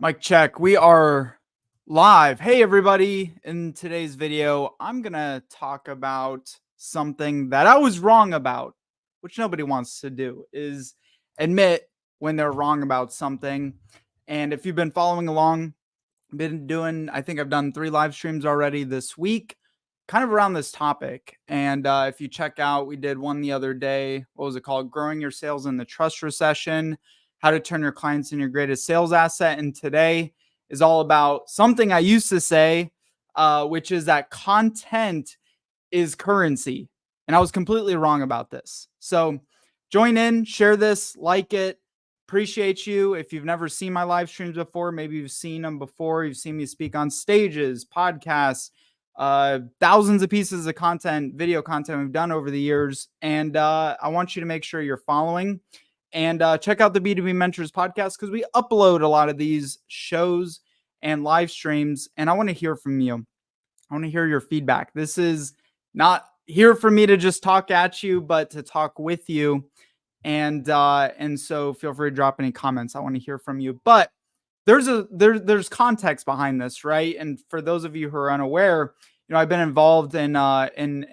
Mic check. We are live. Hey, everybody. In today's video, I'm going to talk about something that I was wrong about, which nobody wants to do, is admit when they're wrong about something. And if you've been following along, I think I've done 3 live streams already this week, kind of around this topic. And if you check out, we did one the other day. What was it called? Growing your sales in the trust recession, how to turn your clients into your greatest sales asset. And today is all about something I used to say, which is that content is currency. And I was completely wrong about this. So join in, share this, like it. Appreciate you. If you've never seen my live streams before, maybe you've seen them before. You've seen me speak on stages, podcasts, thousands of pieces of content, video content we've done over the years. And I want you to make sure you're following and check out the B2B Mentors podcast because we upload a lot of these shows and live streams. And I want to hear from you. I want to hear your feedback. This is not here for me to just talk at you, but to talk with you. And so feel free to drop any comments. I want to hear from you. But there's context behind this, right? And for those of you who are unaware, I've been involved in Proven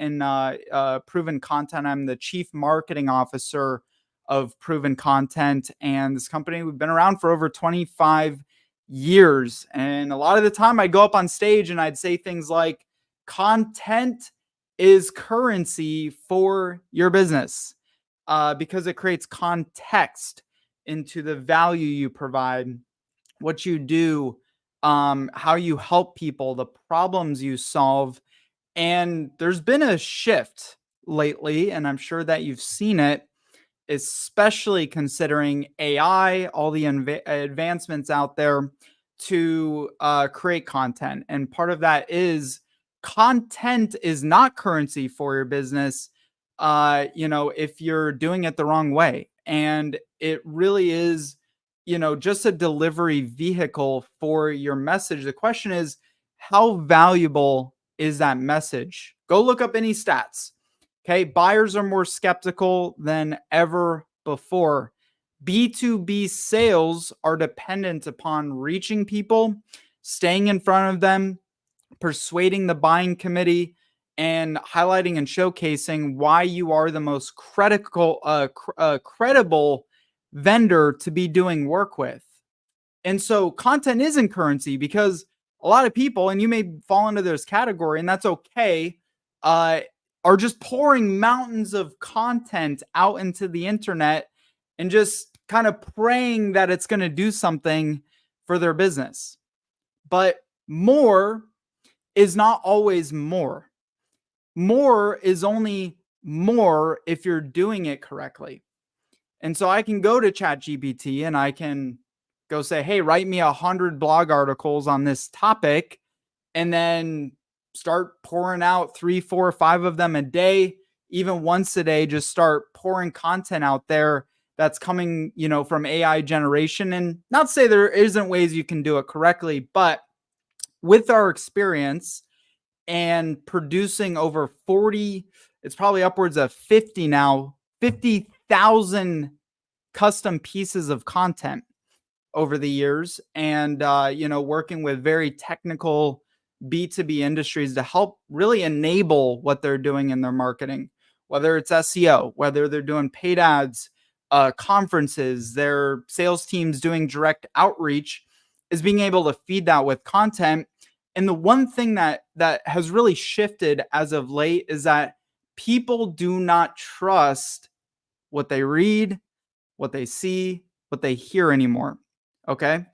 Content. I'm the chief marketing officer of Proven Content, and this company, we've been around for over 25 years. And a lot of the time I'd go up on stage and I'd say things like, content is currency for your business, because it creates context into the value you provide, what you do, how you help people, the problems you solve. And there's been a shift lately, and I'm sure that you've seen it, especially considering AI, all the advancements out there to create content. And part of that is content is not currency for your business, if you're doing it the wrong way. And it really is, just a delivery vehicle for your message. The question is, how valuable is that message? Go look up any stats. Okay, buyers are more skeptical than ever before. B2B sales are dependent upon reaching people, staying in front of them, persuading the buying committee, and highlighting and showcasing why you are the most credible vendor to be doing work with. And so content isn't currency because a lot of people, and you may fall into this category, and that's okay, are just pouring mountains of content out into the internet and just kind of praying that it's going to do something for their business. But more is not always more. More is only more if you're doing it correctly. And so I can go to ChatGPT and I can go say, hey, write me 100 blog articles on this topic, and then start pouring out 3, 4, 5 of them a day, even once a day. Just start pouring content out there that's coming, from AI generation. And not to say there isn't ways you can do it correctly, but with our experience and producing over 40, it's probably upwards of 50 now, 50,000 custom pieces of content over the years, and working with very technical B2B industries to help really enable what they're doing in their marketing, whether it's SEO, whether they're doing paid ads, conferences, their sales teams doing direct outreach, is being able to feed that with content. And the one thing that has really shifted as of late is that people do not trust what they read, what they see, what they hear anymore. Okay?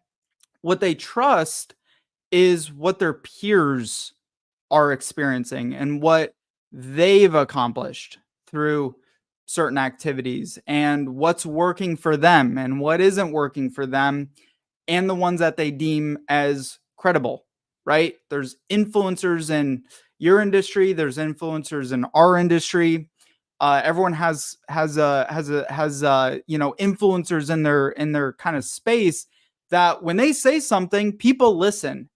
What they trust is what their peers are experiencing and what they've accomplished through certain activities, and what's working for them and what isn't working for them, and the ones that they deem as credible, right? There's influencers in your industry. There's influencers in our industry. Everyone has influencers in their kind of space that when they say something, people listen.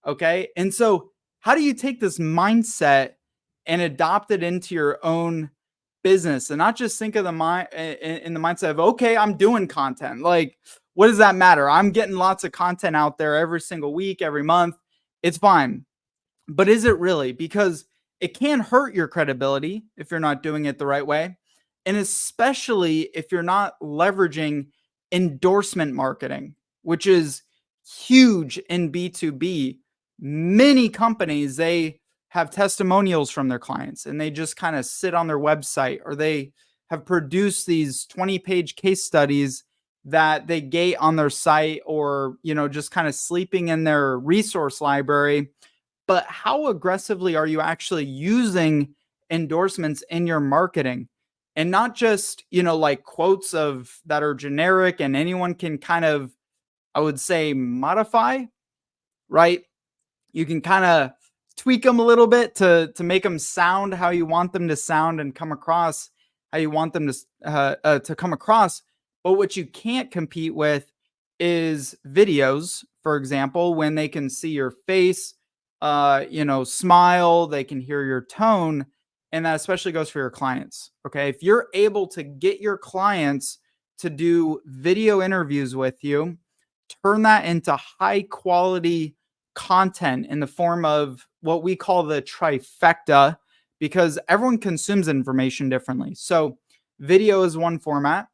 Okay. And so how do you take this mindset and adopt it into your own business, and not just think of the mind in the mindset of, okay, I'm doing content. Like, what does that matter? I'm getting lots of content out there every single week, every month. It's fine. But is it really? Because it can hurt your credibility if you're not doing it the right way. And especially if you're not leveraging endorsement marketing, which is huge in B2B. Many companies, they have testimonials from their clients and they just kind of sit on their website, or they have produced these 20-page case studies that they gate on their site, or, just kind of sleeping in their resource library. But how aggressively are you actually using endorsements in your marketing? And not just, like quotes of that are generic and anyone can kind of, I would say, modify, right? You can kind of tweak them a little bit to make them sound how you want them to sound and come across how you want them to come across. But what you can't compete with is videos, for example, when they can see your face, smile, they can hear your tone. And that especially goes for your clients. Okay. If you're able to get your clients to do video interviews with you, turn that into high quality content in the form of what we call the trifecta, because everyone consumes information differently. So video is one format.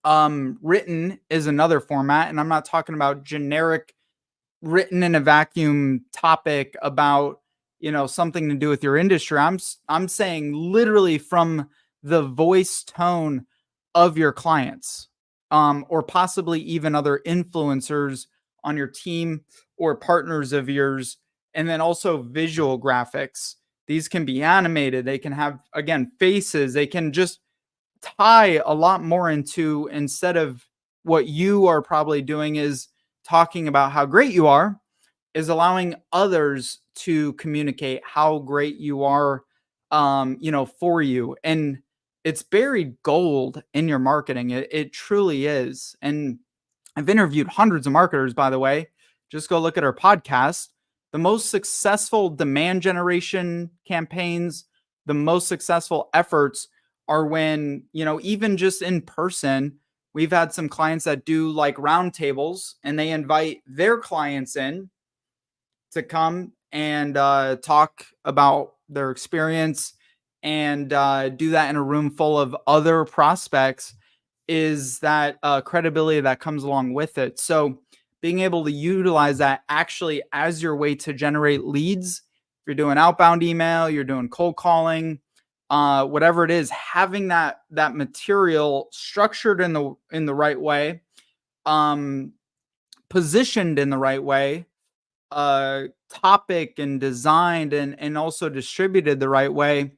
Written is another format. And I'm not talking about generic written in a vacuum topic about, something to do with your industry. I'm saying literally from the voice tone of your clients, or possibly even other influencers on your team or partners of yours. And then also visual graphics. These can be animated. They can have, again, faces. They can just tie a lot more into, instead of what you are probably doing is talking about how great you are, is allowing others to communicate how great you are, for you. And it's buried gold in your marketing. It truly is. And I've interviewed hundreds of marketers, by the way. Just go look at our podcast. The most successful demand generation campaigns, the most successful efforts are when, even just in person, we've had some clients that do like roundtables and they invite their clients in to come and talk about their experience, and do that in a room full of other prospects. Is that credibility that comes along with it. So being able to utilize that actually as your way to generate leads, if you're doing outbound email, you're doing cold calling, whatever it is, having that material structured in the right way, positioned in the right way, topic and designed and also distributed the right way.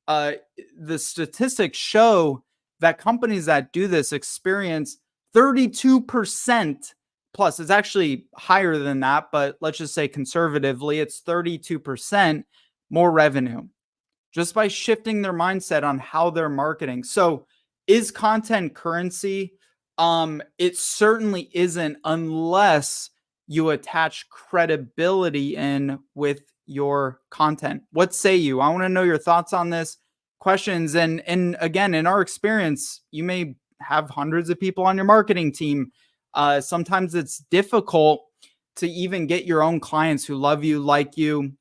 The statistics show that companies that do this experience 32% plus. It's actually higher than that, but let's just say conservatively, it's 32% more revenue just by shifting their mindset on how they're marketing. So is content currency? It certainly isn't, unless you attach credibility in with your content. What say you? I want to know your thoughts on this, questions. And again, in our experience, you may have hundreds of people on your marketing team. Sometimes it's difficult to even get your own clients who love you, like you,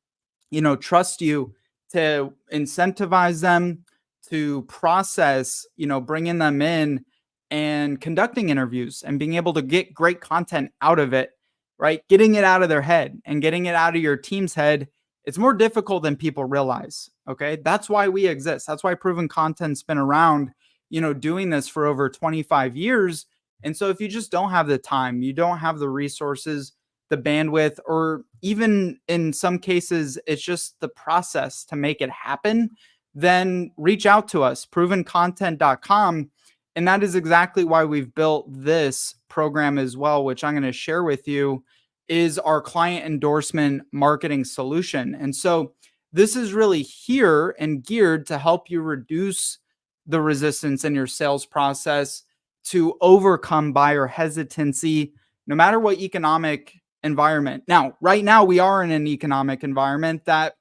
trust you, to incentivize them to process, bringing them in and conducting interviews and being able to get great content out of it, right? Getting it out of their head and getting it out of your team's head. It's more difficult than people realize. Okay. That's why we exist. That's why Proven Content's been around, doing this for over 25 years. And so if you just don't have the time, you don't have the resources, the bandwidth, or even in some cases, it's just the process to make it happen, then reach out to us, provencontent.com. And that is exactly why we've built this program as well, which I'm going to share with you, is our client endorsement marketing solution. And so this is really here and geared to help you reduce the resistance in your sales process, to overcome buyer hesitancy, no matter what economic environment. Now, right now, we are in an economic environment that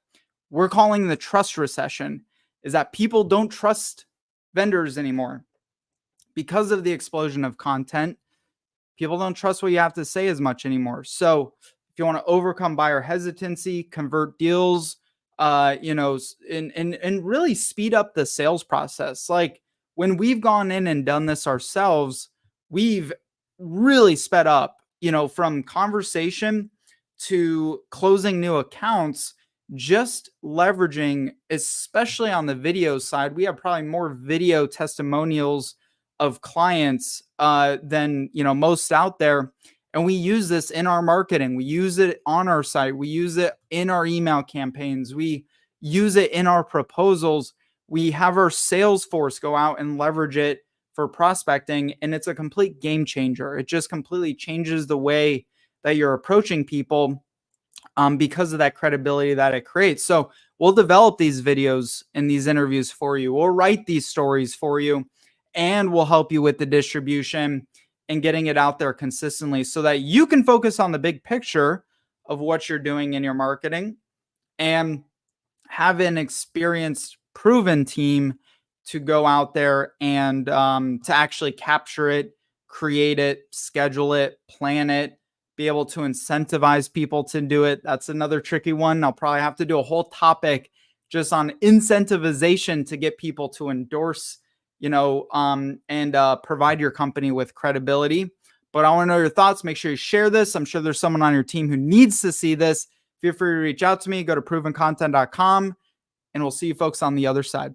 we're calling the trust recession, is that people don't trust vendors anymore because of the explosion of content. People don't trust what you have to say as much anymore. So if you want to overcome buyer hesitancy, convert deals, and really speed up the sales process. Like when we've gone in and done this ourselves, we've really sped up, from conversation to closing new accounts, just leveraging, especially on the video side. We have probably more video testimonials of clients than most out there, and we use this in our marketing. We use it on our site. We use it in our email campaigns. We use it in our proposals. We have our sales force go out and leverage it for prospecting, and it's a complete game changer. It just completely changes the way that you're approaching people because of that credibility that it creates. So we'll develop these videos and these interviews for you. We'll write these stories for you, and we'll help you with the distribution and getting it out there consistently so that you can focus on the big picture of what you're doing in your marketing and have an experienced, proven team to go out there and to actually capture it, create it, schedule it, plan it, be able to incentivize people to do it. That's another tricky one. I'll probably have to do a whole topic just on incentivization to get people to endorse, and provide your company with credibility. But I want to know your thoughts. Make sure you share this. I'm sure there's someone on your team who needs to see this. Feel free to reach out to me. Go to provencontent.com, and we'll see you folks on the other side.